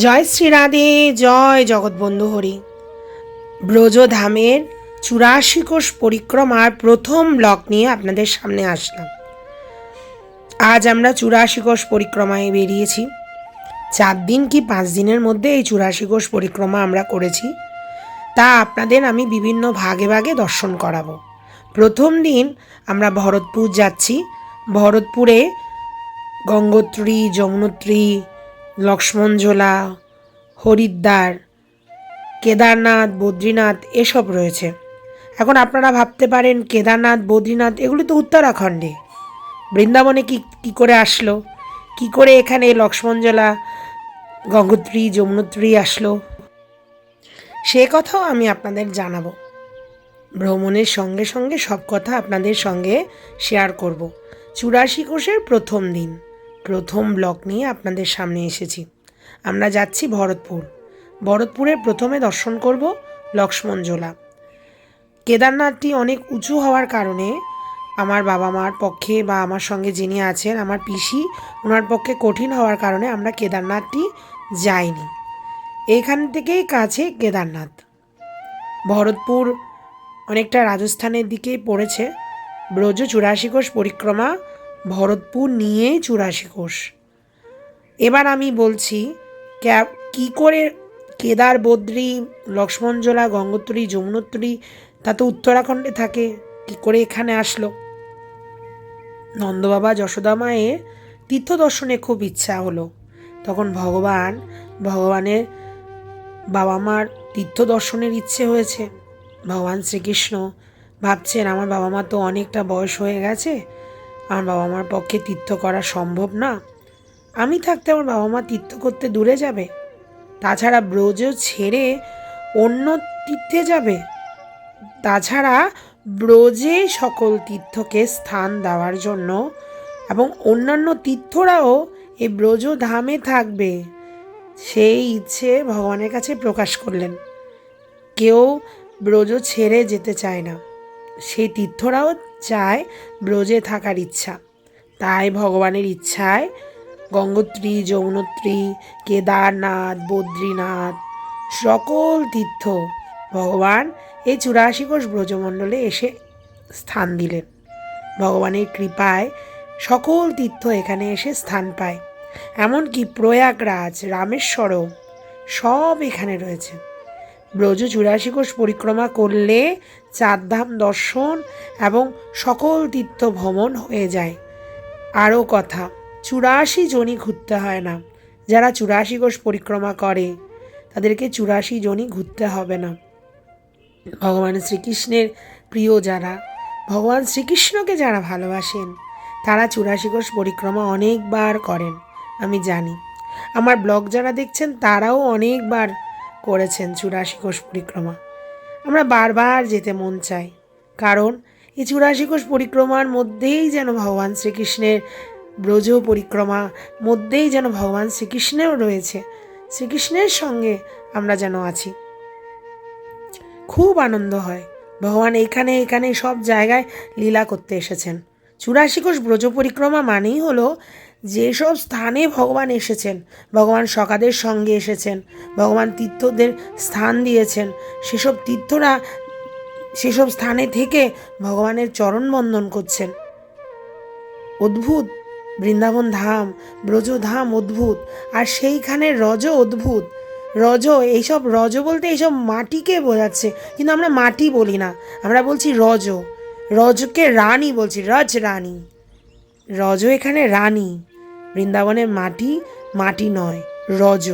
জয় শ্রী রাধে, জয় জগৎবন্ধু হরি। ব্রজধামের ৮৪ কোষ পরিক্রমার প্রথম ব্লক নিয়ে আপনাদের সামনে আসলাম। আজ আমরা ৮৪ কোষ পরিক্রমায় বেরিয়েছি। ৪ দিন কি ৫ দিনের মধ্যে এই ৮৪ কোষ পরিক্রমা আমরা করেছি। তা আপনাদের আমি বিভিন্ন ভাগে ভাগে দর্শন করাবো। প্রথম দিন আমরা ভরতপুর যাচ্ছি। ভরতপুরে গঙ্গোত্রী, যমুনোত্রী, লক্ষ্মণঝোলা, হরিদ্বার, কেদারনাথ, বদ্রীনাথ এসব রয়েছে। এখন আপনারা ভাবতে পারেন কেদারনাথ, বদ্রীনাথ এগুলো তো উত্তরাখণ্ডে, বৃন্দাবনে কি করে আসলো, কি করে এখানে লক্ষ্মণঝোলা, গঙ্গোত্রী, যমুনোত্রী আসলো, সে কথাও আমি আপনাদের জানাবো। ভ্রমণের সঙ্গে সঙ্গে সব কথা আপনাদের সঙ্গে শেয়ার করব। ৮৪ কোষের প্রথম দিন, প্রথম ব্লক নিয়ে আপনাদের সামনে এসেছি। আমরা যাচ্ছি ভরতপুর। ভরতপুরে প্রথমে দর্শন করব লক্ষ্মণঝোলা। কেদারনাথটি অনেক উঁচু হওয়ার কারণে আমার বাবা মার পক্ষে বা আমার সঙ্গে যিনি আছেন আমার পিসি, ওনার পক্ষে কঠিন হওয়ার কারণে আমরা কেদারনাথটি যাইনি। এইখান থেকেই কাছে কেদারনাথ। ভরতপুর অনেকটা রাজস্থানের দিকেই পড়েছে। ব্রজ ৮৪ কোষ পরিক্রমা ভরতপুর নিয়েই ৮৪ কোষ। এবার আমি বলছি কি করে কেদার, বদ্রী, লক্ষ্মণঝোলা, গঙ্গোত্রী, যমুনোত্রী তা তো উত্তরাখণ্ডে থাকে, কি করে এখানে আসলো। নন্দবাবা যশোদা মায়ের তীর্থ দর্শনে খুব ইচ্ছা হলো। তখন ভগবানের বাবা মার তীর্থ দর্শনের ইচ্ছে হয়েছে। ভগবান শ্রীকৃষ্ণ ভাবছেন আমার বাবা মা তো অনেকটা বয়স হয়ে গেছে, আমার বাবা মার পক্ষে তীর্থ করা সম্ভব না, আমি থাকতে আমার বাবা মা তীর্থ করতে দূরে যাবে, তাছাড়া ব্রজ ছেড়ে অন্য তীর্থে যাবে, তাছাড়া ব্রজে সকল তীর্থকে স্থান দেওয়ার জন্য এবং অন্যান্য তীর্থরাও এই ব্রজধামে থাকবে, সেই ইচ্ছে ভগবানের কাছে প্রকাশ করলেন। কেউ ব্রজ ছেড়ে যেতে চায় না, সেই তীর্থরাও চায় ব্রজে থাকার ইচ্ছা। তাই ভগবানের ইচ্ছায় গঙ্গোত্রী, যমুনোত্রী, কেদারনাথ, বদ্রীনাথ সকল তীর্থ ভগবান এই ৮৪ কোষ ব্রজমণ্ডলে এসে স্থান দিলেন। ভগবানের কৃপায় সকল তীর্থ এখানে এসে স্থান পায়। এমনকি প্রয়াগরাজ, রামেশ্বরম সব এখানে রয়েছে। ব্রজ ৮৪ কোষ পরিক্রমা করলে ৪ ধাম দর্শন এবং সকল তীর্থ ভ্রমণ হয়ে যায়। আরও কথা, ৮৪ জনই ঘুরতে হয় না। যারা ৮৪ কোষ পরিক্রমা করে তাদেরকে ৮৪ জনই ঘুরতে হবে না। ভগবান শ্রীকৃষ্ণের প্রিয় যারা, ভগবান শ্রীকৃষ্ণকে যারা ভালোবাসেন তারা ৮৪ কোষ পরিক্রমা অনেকবার করেন, আমি জানি। আমার ব্লগ যারা দেখছেন তারাও অনেকবার করেছেন ৮৪ কোষ পরিক্রমা। আমরা বারবার যেতে মন চাই, কারণ এই ৮৪ কোষ পরিক্রমার মধ্যেই যেন ভগবান শ্রীকৃষ্ণের ব্রজ পরিক্রমা, মধ্যেই যেন ভগবান শ্রীকৃষ্ণেরও রয়েছে, শ্রীকৃষ্ণের সঙ্গে আমরা যেন আছি। খুব আনন্দ হয়। ভগবান এখানে সব জায়গায় লীলা করতে এসেছেন। ৮৪ কোষ ব্রজ পরিক্রমা মানেই হলো যেসব স্থানে ভগবান এসেছেন, ভগবান সখাদের সঙ্গে এসেছেন, ভগবান তীর্থদের স্থান দিয়েছেন, সেসব তীর্থরা সেসব স্থানে থেকে ভগবানের চরণ বন্দন করছেন। অদ্ভুত বৃন্দাবন ধাম, ব্রজধাম অদ্ভুত, আর সেইখানের রজ অদ্ভুত। রজ, এইসব রজ বলতে এইসব মাটিকে বোঝাচ্ছে, কিন্তু আমরা মাটি বলি না, আমরা বলছি রজ। রজকে রানী বলছি, রজ রানী। রজ এখানে রানী। বৃন্দাবনের মাটি মাটি নয়, রজ।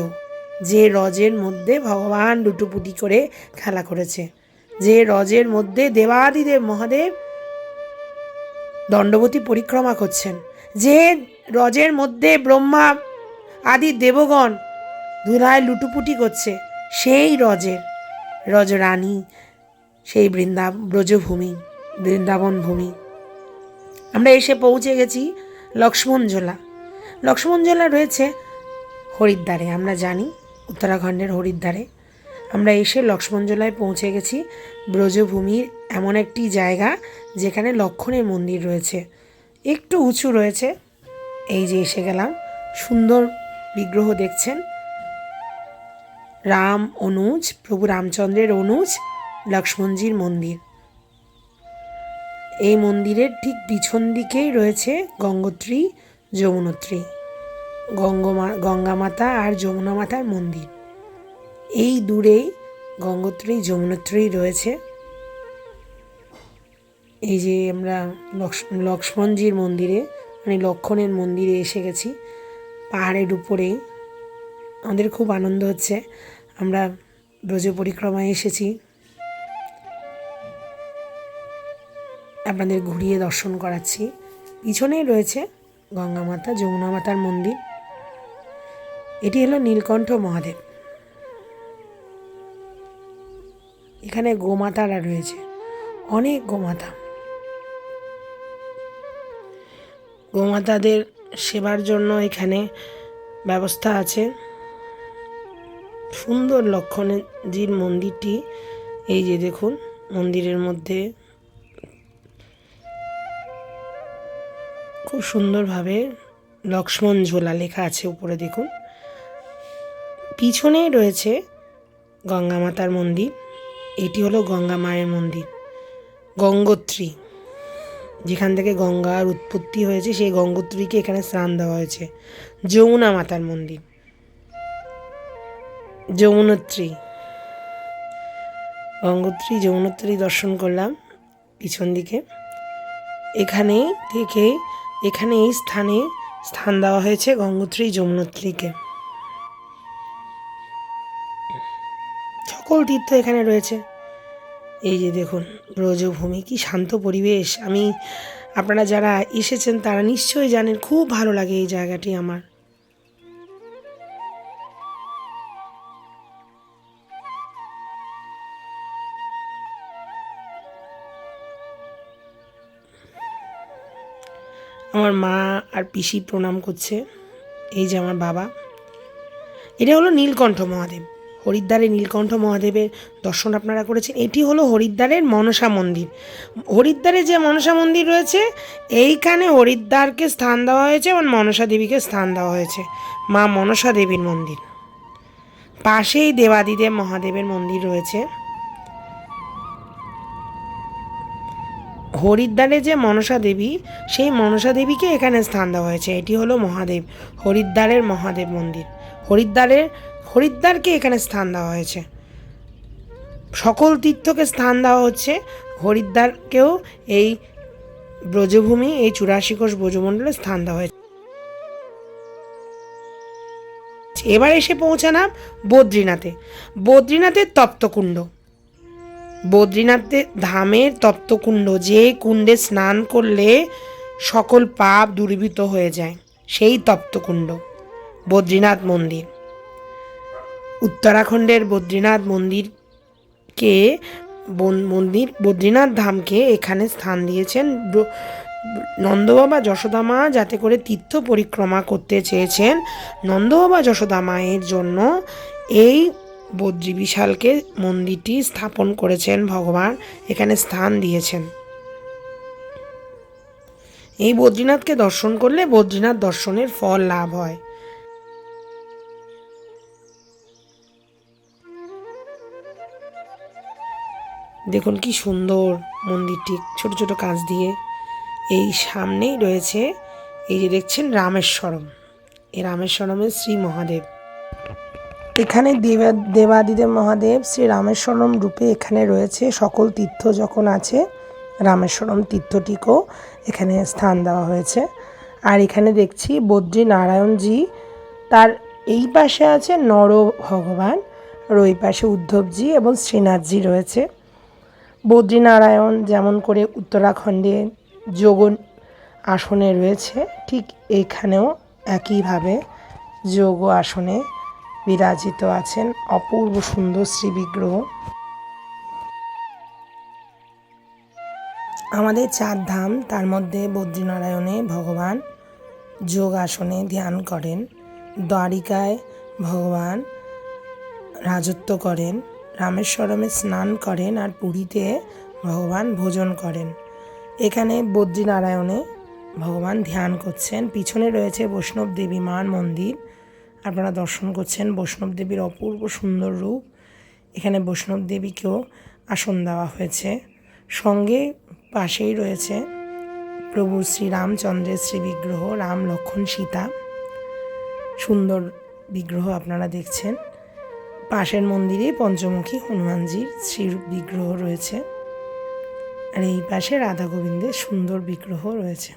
যে রজের মধ্যে ভগবান লুটুপুটি করে খেলা করেছে, যে রজের মধ্যে দেবাদিদেব মহাদেব দণ্ডবতী পরিক্রমা করছেন, যে রজের মধ্যে ব্রহ্মা আদি দেবগণ ধুলায় লুটুপুটি করছে, সেই রজ রানী, সেই ব্রজভূমি, বৃন্দাবন ভূমি। আমরা এসে পৌঁছে গেছি লক্ষ্মণঝোলা। লক্ষ্মণঝোলা রয়েছে হরিদ্বারে, আমরা জানি উত্তরাখণ্ডের হরিদ্বারে। আমরা এসে লক্ষ্মণঝোলায় পৌঁছে গেছি। ব্রজভূমির এমন একটি জায়গা যেখানে লক্ষণের মন্দির রয়েছে, একটু উঁচু রয়েছে। এই যে এসে গেলাম, সুন্দর বিগ্রহ দেখছেন, রাম অনুজ, প্রভু রামচন্দ্রের অনুজ লক্ষ্মণজির মন্দির। এই মন্দিরের ঠিক পিছন দিকেই রয়েছে গঙ্গোত্রী যমুনোত্রী, গঙ্গা মাতা আর যমুনা মাতার মন্দির। এই দূরেই গঙ্গোত্রী যমুনোত্রী রয়েছে। এই যে আমরা লক্ষ্মণজির মন্দিরে, মানে লক্ষণের মন্দিরে এসে গেছি পাহাড়ের উপরে। আমাদের খুব আনন্দ হচ্ছে, আমরা ব্রজ পরিক্রমায় এসেছি, আপনাদের ঘুরিয়ে দর্শন করাচ্ছি। পিছনেই রয়েছে গঙ্গা মাতা যমুনা মাতার মন্দির। এটি হলো নীলকণ্ঠ মহাদেব। এখানে গোমাতারা রয়েছে, অনেক গোমাতা। গোমাতাদের সেবার জন্য এখানে ব্যবস্থা আছে। সুন্দর লক্ষ্মণজির মন্দিরটি, এই যে দেখুন, মন্দিরের মধ্যে খুব সুন্দরভাবে লক্ষ্মণ ঝোলা লেখা আছে উপরে দেখুন। পিছনেই রয়েছে গঙ্গা মাতার মন্দির। এটি হলো গঙ্গা মায়ের মন্দির, গঙ্গোত্রী, যেখান থেকে গঙ্গার উৎপত্তি হয়েছে, সেই গঙ্গোত্রীকে এখানে স্নান দেওয়া হয়েছে। যমুনা মাতার মন্দির, যমুনোত্রী, গঙ্গোত্রী যমুনোত্রী দর্শন করলাম পিছন দিকে। এখানে এই স্থান দেওয়া হয়েছে গঙ্গোত্রী যমুনোত্রীকে। সকল তীর্থ এখানে রয়েছে। এই যে দেখুন ব্রজভূমি, কি শান্ত পরিবেশ। আপনারা যারা এসেছেন তারা নিশ্চয়ই জানেন, খুব ভালো লাগে এই জায়গাটি আমার। আমার মা আর পিসি প্রণাম করছে। এই যে আমার বাবা। এটা হলো নীলকণ্ঠ মহাদেব। হরিদ্বারে নীলকণ্ঠ মহাদেবের দর্শন আপনারা করেছেন। এটি হলো হরিদ্বারের মনসা মন্দির। হরিদ্বারে যে মনসা মন্দির রয়েছে, এইখানে হরিদ্বারকে স্থান দেওয়া হয়েছে এবং মনসা দেবীকে স্থান দেওয়া হয়েছে, মা মনসা দেবীর মন্দির। পাশেই দেবাদিদেব মহাদেবের মন্দির রয়েছে। হরিদ্বারে যে মনসা দেবী, সেই মনসা দেবীকে এখানে স্থান দেওয়া হয়েছে। এটি হলো মহাদেব, হরিদ্বারের মহাদেব মন্দির। হরিদ্বারকে এখানে স্থান দেওয়া হয়েছে। সকল তীর্থকে স্থান দেওয়া হচ্ছে, হরিদ্বারকেও এই ব্রজভূমি, এই 84 কোষ ব্রজমণ্ডলে স্থান দেওয়া হয়েছে। এবার এসে পৌঁছালাম বদ্রীনাথের তপ্তকুণ্ড। বদ্রীনাথের ধামের তপ্তকুণ্ড, যে কুণ্ডে স্নান করলে সকল পাপ দূরীভূত হয়ে যায়, সেই তপ্তকুণ্ড বদ্রীনাথ মন্দির। উত্তরাখণ্ডের বদ্রীনাথ বদ্রীনাথ ধামকে এখানে স্থান দিয়েছেন নন্দবাবা যশোদা মা, যাতে করে তীর্থ পরিক্রমা করতে চেয়েছেন। নন্দবাবা যশোদা মায়ের জন্য এই বদ্রী বিশালকে মন্দিরটি স্থাপন করেছেন ভগবান, এখানে স্থান দিয়েছেন। এই বদ্রীনাথকে দর্শন করলে বদ্রীনাথ দর্শনের ফল লাভ হয়। দেখুন কি সুন্দর মন্দিরটি, ছোট ছোট কাঁচ দিয়ে। এই সামনেই রয়েছে, এই যে দেখছেন রামেশ্বরম, এই রামেশ্বরমের শ্রী মহাদেব। এখানে দেবাদিদেব মহাদেব শ্রী রামেশ্বরম রূপে এখানে রয়েছে। সকল তীর্থ যখন আছে, রামেশ্বরম তীর্থটিকেও এখানে স্থান দেওয়া হয়েছে। আর এখানে দেখছি বদ্রী নারায়ণজি, তার এই পাশে আছে নর ভগবান, আর ওই পাশে উদ্ধবজি এবং শ্রীনাথজি রয়েছে। বদ্রীনারায়ণ যেমন করে উত্তরাখণ্ডে যোগ আসনে রয়েছে, ঠিক এখানেও একইভাবে যোগ আসনে বিরাজিত আছেন অপূর্ব সুন্দর শ্রী বিগ্রহ। আমাদের 4 ধাম, তার মধ্যে বদ্রীনারায়ণে ভগবান যোগ আসনে ধ্যান করেন, দ্বারিকায় ভগবান রাজত্ব করেন, রামেশ্বরমে স্নান করেন, আর পুরীতে ভগবান ভোজন করেন। এখানে বদ্রীনারায়ণে ভগবান ধ্যান করছেন। পিছনে রয়েছে বৈষ্ণব দেবী মার মন্দির, আপনারা দর্শন করছেন বৈষ্ণব দেবীর অপূর্ব সুন্দর রূপ। এখানে বৈষ্ণব দেবীকেও আসন দেওয়া হয়েছে। সঙ্গে পাশেই রয়েছে প্রভু শ্রী রামচন্দ্রের শ্রী বিগ্রহ, রাম লক্ষ্মণ সীতা, সুন্দর বিগ্রহ আপনারা দেখছেন। পাশের মন্দিরে পঞ্চমুখী হনুমানজির শ্রী বিগ্রহ রয়েছে, আর এই পাশে রাধা গোবিন্দের সুন্দর বিগ্রহ রয়েছে।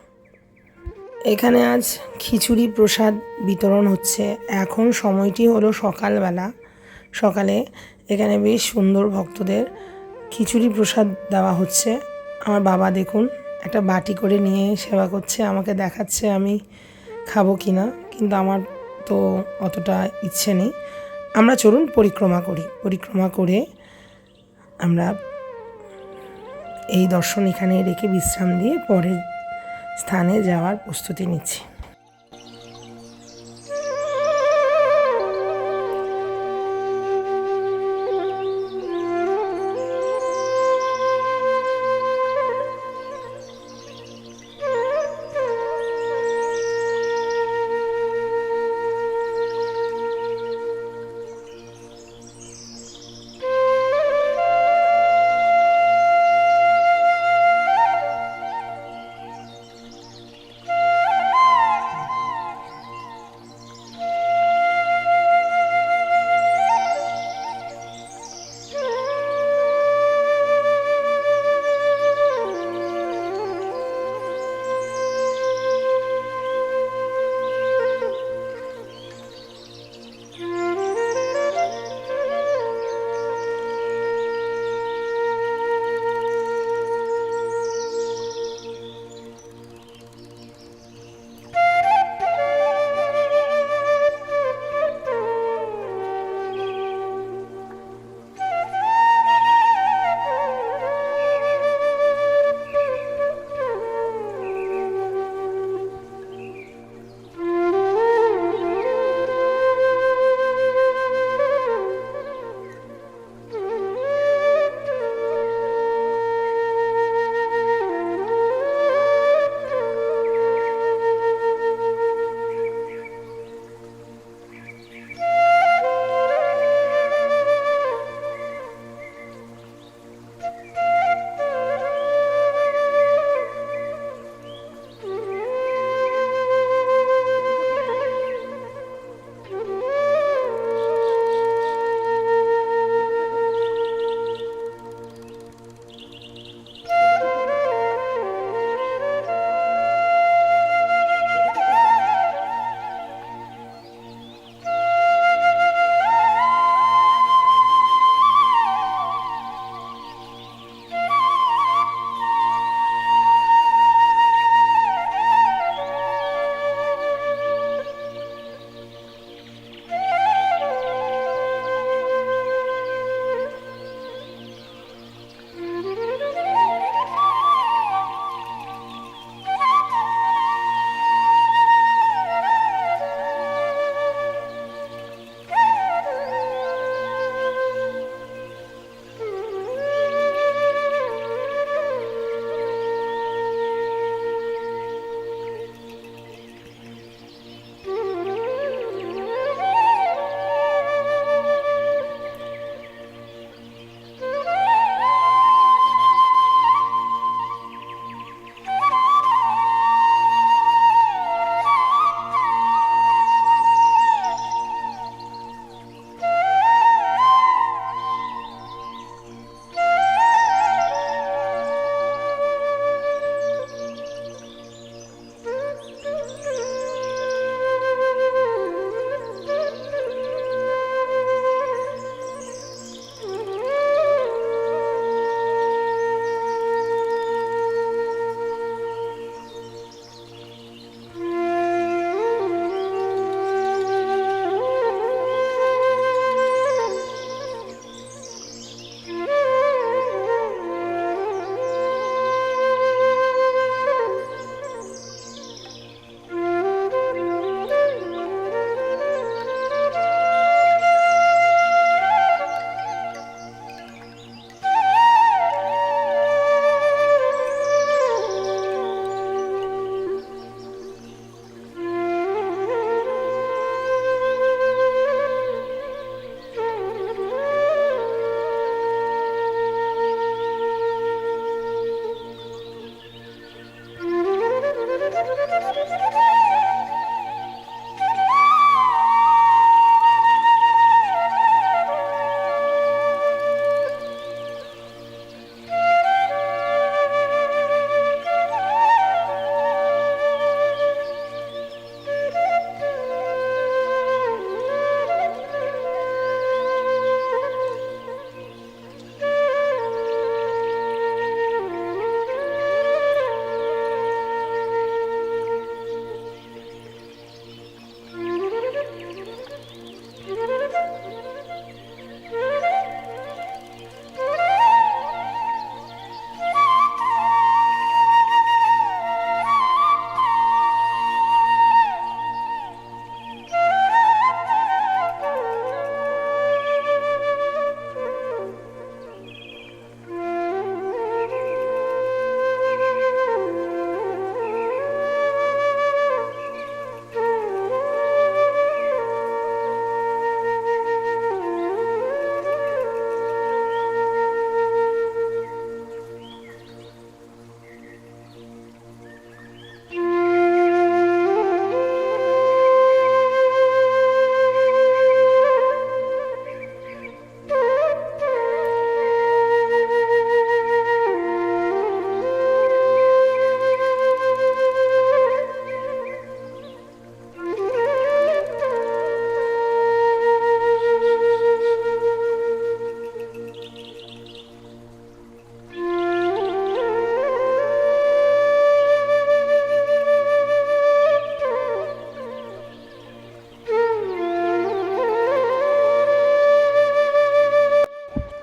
এখানে আজ খিচুড়ি প্রসাদ বিতরণ হচ্ছে। এখন সময়টি হলো সকালবেলা। সকালে এখানে বেশ সুন্দর ভক্তদের খিচুড়ি প্রসাদ দেওয়া হচ্ছে। আমার বাবা দেখুন একটা বাটি করে নিয়ে সেবা করছে, আমাকে দেখাচ্ছে আমি খাবো কি না, কিন্তু আমার তো অতটা ইচ্ছে নেই। আমরা চলুন পরিক্রমা করি। পরিক্রমা করে আমরা এই দর্শন এখানে রেখে বিশ্রাম দিয়ে পরের স্থানে যাওয়ার প্রস্তুতি নিচ্ছি।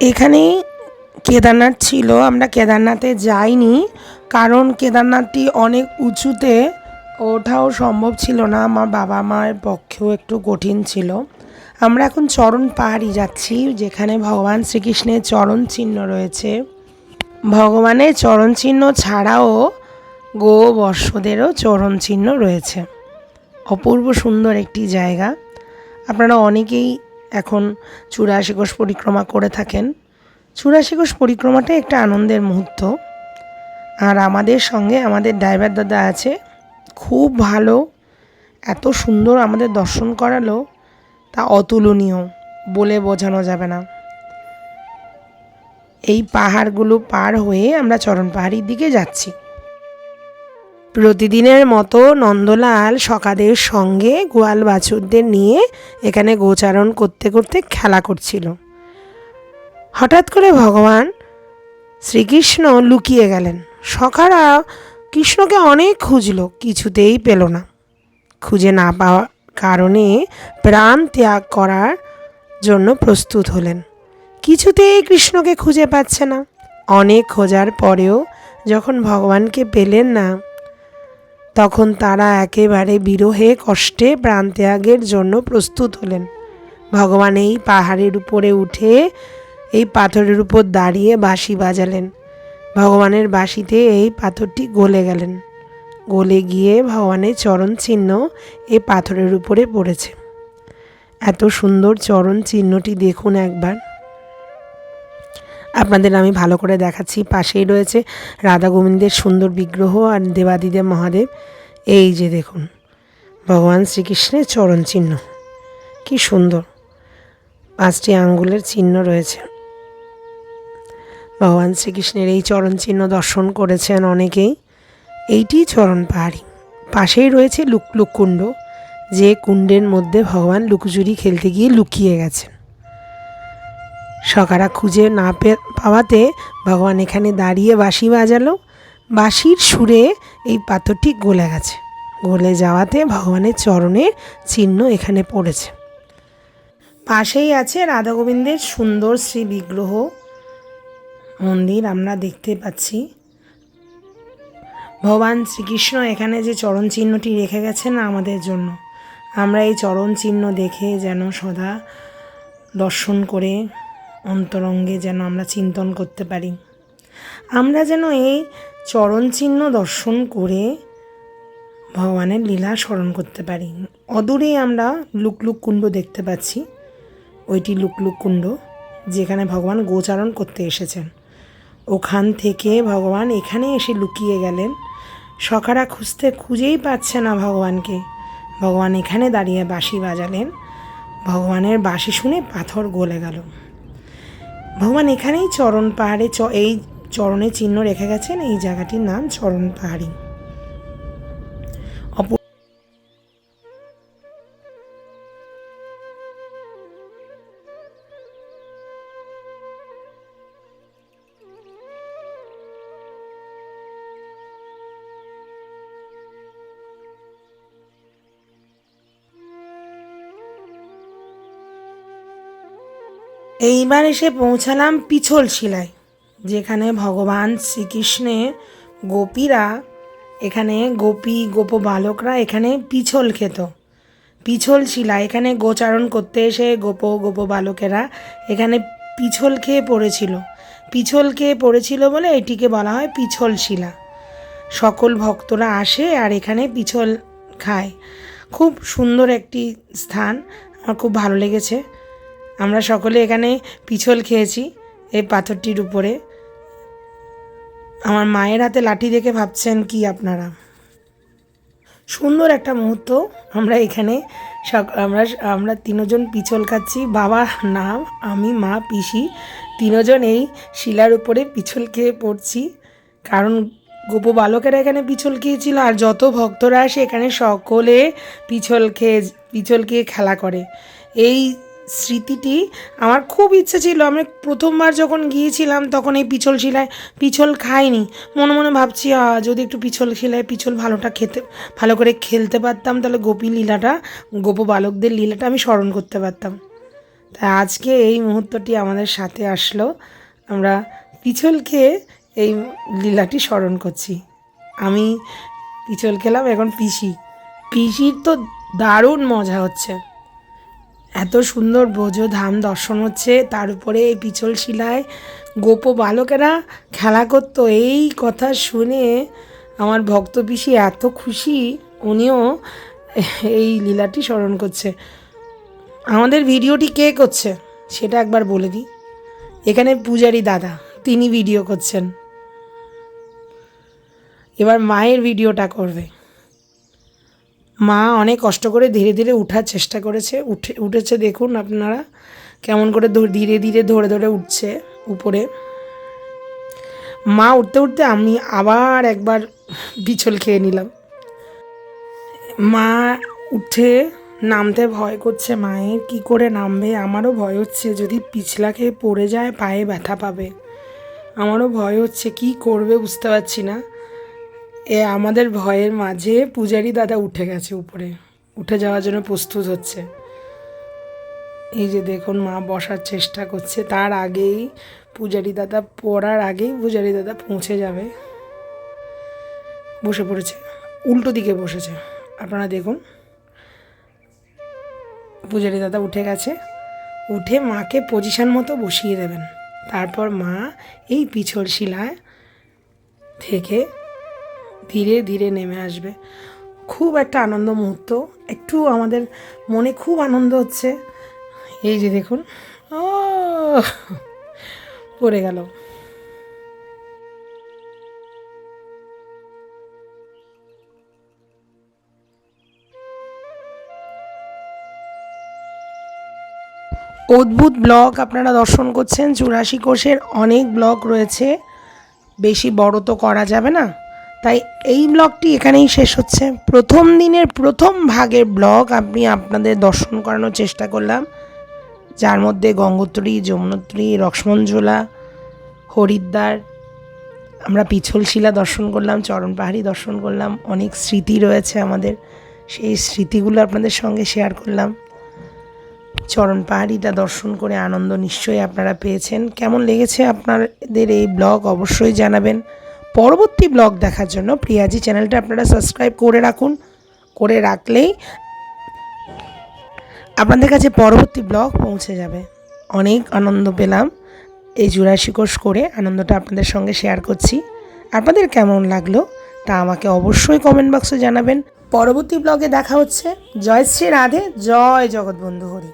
এখানেই কেদারনাথ ছিল। আমরা কেদারনাথে যাইনি, কারণ কেদারনাথটি অনেক উঁচুতে, ওঠাও সম্ভব ছিল না, আমার বাবা মায়ের পক্ষেও একটু কঠিন ছিল। আমরা এখন চরণ পাহাড়ি যাচ্ছি, যেখানে ভগবান শ্রীকৃষ্ণের চরণ চিহ্ন রয়েছে। ভগবানের চরণ চিহ্ন ছাড়াও গোবর্ষদেরও চরণ চিহ্ন রয়েছে। অপূর্ব সুন্দর একটি জায়গা। আপনারা অনেকেই এখন 84 কোষ পরিক্রমা করে থাকেন। 84 কোষ পরিক্রমাটা একটা আনন্দের মুহূর্ত। আর আমাদের সঙ্গে আমাদের ড্রাইভার দাদা আছে, খুব ভালো, এত সুন্দর আমাদের দর্শন করালো, তা অতুলনীয়, বলে বোঝানো যাবে না। এই পাহাড়গুলো পার হয়ে আমরা চরণ পাহাড়ির দিকে যাচ্ছি। প্রতিদিনের মতো নন্দলাল সখাদের সঙ্গে গোয়াল বাছুরদের নিয়ে এখানে গোচারণ করতে করতে খেলা করছিল। হঠাৎ করে ভগবান শ্রীকৃষ্ণ লুকিয়ে গেলেন। সখারা কৃষ্ণকে অনেক খুঁজল, কিছুতেই পেল না। খুঁজে না পাওয়ার কারণে প্রাণ ত্যাগ করার জন্য প্রস্তুত হলেন। কিছুতেই কৃষ্ণকে খুঁজে পাচ্ছে না। অনেক খোঁজার পরেও যখন ভগবানকে পেলেন না, তখন তারা একেবারে বিরহে কষ্টে প্রাণত্যাগের জন্য প্রস্তুত হলেন। ভগবান এই পাহাড়ের উপরে উঠে এই পাথরের উপর দাঁড়িয়ে বাঁশি বাজালেন। ভগবানের বাঁশিতে এই পাথরটি গলে গেলেন। গলে গিয়ে ভগবানের চরণ চিহ্ন এই পাথরের উপরে পড়েছে। এত সুন্দর চরণ চিহ্নটি দেখুন একবার। আপনাদের আমি ভালো করে দেখাচ্ছি। পাশেই রয়েছে রাধা গোবিন্দের সুন্দর বিগ্রহ আর দেবাদিদেব মহাদেব। এই যে দেখুন ভগবান শ্রীকৃষ্ণের চরণ চিহ্ন, কি সুন্দর, 5টি আঙ্গুলের চিহ্ন রয়েছে। ভগবান শ্রীকৃষ্ণের এই চরণ চিহ্ন দর্শন করেছেন অনেকেই। এইটি চরণ পাহাড়ি। পাশেই রয়েছে লুকলুক কুণ্ড, যে কুণ্ডের মধ্যে ভগবান লুকোচুরি খেলতে গিয়ে লুকিয়ে গেছেন। সখারা খুঁজে না পাওয়াতে ভগবান এখানে দাঁড়িয়ে বাঁশি বাজালো। বাঁশির সুরে এই পাথরটি গলে গেছে। গলে যাওয়াতে ভগবানের চরণের চিহ্ন এখানে পড়েছে। পাশেই আছে রাধা গোবিন্দের সুন্দর শ্রী বিগ্রহ মন্দির আমরা দেখতে পাচ্ছি। ভগবান শ্রীকৃষ্ণ এখানে যে চরণ চিহ্নটি রেখে গেছেন আমাদের জন্য, আমরা এই চরণ চিহ্ন দেখে যেন সদা দর্শন করে অন্তরঙ্গে যেন আমরা চিন্তন করতে পারি। আমরা যেন এই চরণ চিহ্ন দর্শন করে ভগবানের লীলা স্মরণ করতে পারি। অদূরে আমরা লুকলুক কুণ্ড দেখতে পাচ্ছি। ওইটি লুকলুক কুণ্ড, যেখানে ভগবান গোচারণ করতে এসেছেন। ওখান থেকে ভগবান এখানে এসে লুকিয়ে গেলেন। সখারা খুঁজেই পাচ্ছে না ভগবানকে। ভগবান এখানে দাঁড়িয়ে বাঁশি বাজালেন। ভগবানের বাঁশি শুনে পাথর গলে গেল। ভগবান এখানেই চরণ পাহাড়ে এই চরণে চিহ্ন রেখে গেছেন। এই জায়গাটির নাম চরণ পাহাড়ি। এইবার এসে পৌঁছালাম পিছল শিলায়, যেখানে ভগবান শ্রীকৃষ্ণের গোপীরা, এখানে গোপ বালকরা এখানে পিছল খেত। পিছল শিলা, এখানে গোচারণ করতে এসে গোপ বালকেরা এখানে পিছল খেয়ে পড়েছিল। পিছল খেয়ে পড়েছিল বলে এটিকে বলা হয় পিছল শিলা। সকল ভক্তরা আসে আর এখানে পিছল খায়। খুব সুন্দর একটি স্থান, আমার খুব ভালো লেগেছে। আমরা সকলে এখানে পিছল খেয়েছি এই পাথরটির উপরে। আমার মায়ের হাতে লাঠি দেখে ভাবছেন কি আপনারা। সুন্দর একটা মুহূর্ত। আমরা এখানে আমরা তিনজন পিছল খাচ্ছি, বাবার নাম, আমি, মা, পিসি, তিনজন এই শিলার উপরে পিছল খেয়ে পড়ছি। কারণ গোপ বালকেরা এখানে পিছল খেয়েছিল আর যত ভক্তরা আসে এখানে সকলে পিছল খেয়ে খেলা করে। এই স্মৃতিটি আমার খুব ইচ্ছে ছিল। আমি প্রথমবার যখন গিয়েছিলাম তখন এই পিছল শিলায় পিছল খাইনি। মনে মনে ভাবছি যদি একটু পিছল শিলায় পিছল ভালো করে খেলতে পারতাম তাহলে গোপ বালকদের লীলাটা আমি স্মরণ করতে পারতাম। তাই আজকে এই মুহূর্তটি আমাদের সাথে আসলো। আমরা পিছল খেয়ে এই লীলাটি স্মরণ করছি। আমি পিছল খেলাম, এখন পিসির তো দারুণ মজা হচ্ছে। এত সুন্দর ব্রজ ধাম দর্শন হচ্ছে, তার উপরে এই পিছল শিলায় গোপ বালকেরা খেলা করতো। এই কথা শুনে আমার ভক্ত পিসি এত খুশি, উনিও এই লীলাটি স্মরণ করছে। আমাদের ভিডিওটি কে করছে সেটা একবার বলে দিই। এখানে পূজারি দাদা, তিনি ভিডিও করছেন। এবার মায়ের ভিডিওটা করবে। মা অনেক কষ্ট করে ধীরে ধীরে উঠার চেষ্টা করেছে, উঠেছে দেখুন আপনারা কেমন করে ধীরে ধীরে ধরে উঠছে উপরে। মা উঠতে উঠতে আমি আবার একবার পিছল খেয়ে নিলাম। মা উঠে নামতে ভয় করছে মায়ের, কি করে নামবে। আমারও ভয় হচ্ছে যদি পিছলা খেয়ে পড়ে যায় পায়ে ব্যথা পাবে। আমারও ভয় হচ্ছে, কি করবে বুঝতে পারছি না। আমাদের ভয়ের মাঝে পূজারি দাদা উঠে গেছে উপরে, উঠে যাওয়ার জন্য প্রস্তুত হচ্ছে। এই যে দেখুন মা বসার চেষ্টা করছে, তার আগেই পূজারি দাদা পড়ার আগেই পূজারি দাদা পৌঁছে যাবে। বসে পড়েছে, উল্টো দিকে বসেছে, আপনারা দেখুন। পূজারি দাদা উঠে গেছে, উঠে মাকে পজিশন মতো বসিয়ে দেবেন। তারপর মা এই পিছল শিলায় থেকে ধীরে ধীরে নেমে আসবে। খুব একটা আনন্দ মুহূর্ত, একটু আমাদের মনে খুব আনন্দ হচ্ছে। এই যে দেখুন, ও পড়ে গেল। অদ্ভুত ব্লগ আপনারা দর্শন করছেন। 84 কোষের অনেক ব্লগ রয়েছে, বেশি বড় তো করা যাবে না, তাই এই ব্লগটি এখানেই শেষ হচ্ছে। প্রথম দিনের প্রথম ভাগের ব্লগ আমি আপনাদের দর্শন করানোর চেষ্টা করলাম, যার মধ্যে গঙ্গোত্রী, যমুনোত্রী, লক্ষ্মণঝোলা, হরিদ্বার, আমরা পিছল শিলা দর্শন করলাম, চরণ পাহাড়ি দর্শন করলাম। অনেক স্মৃতি রয়েছে আমাদের, সেই স্মৃতিগুলো আপনাদের সঙ্গে শেয়ার করলাম। চরণ পাহাড়িটা দর্শন করে আনন্দ নিশ্চয়ই আপনারা পেয়েছেন। কেমন লেগেছে আপনাদের এই ব্লগ অবশ্যই জানাবেন। পরবর্তী ব্লগ দেখার জন্য প্রিয়াজি চ্যানেলটা আপনারা সাবস্ক্রাইব করে রাখুন, করে রাখলেই আপনাদের কাছে পরবর্তী ব্লগ পৌঁছে যাবে। অনেক আনন্দ পেলাম এই 84 কোষ করে, আনন্দটা আপনাদের সঙ্গে শেয়ার করছি। আপনাদের কেমন লাগলো তা আমাকে অবশ্যই কমেন্ট বক্সে জানাবেন। পরবর্তী ব্লগে দেখা হচ্ছে। জয় শ্রী রাধে, জয় জগৎবন্ধু হরি।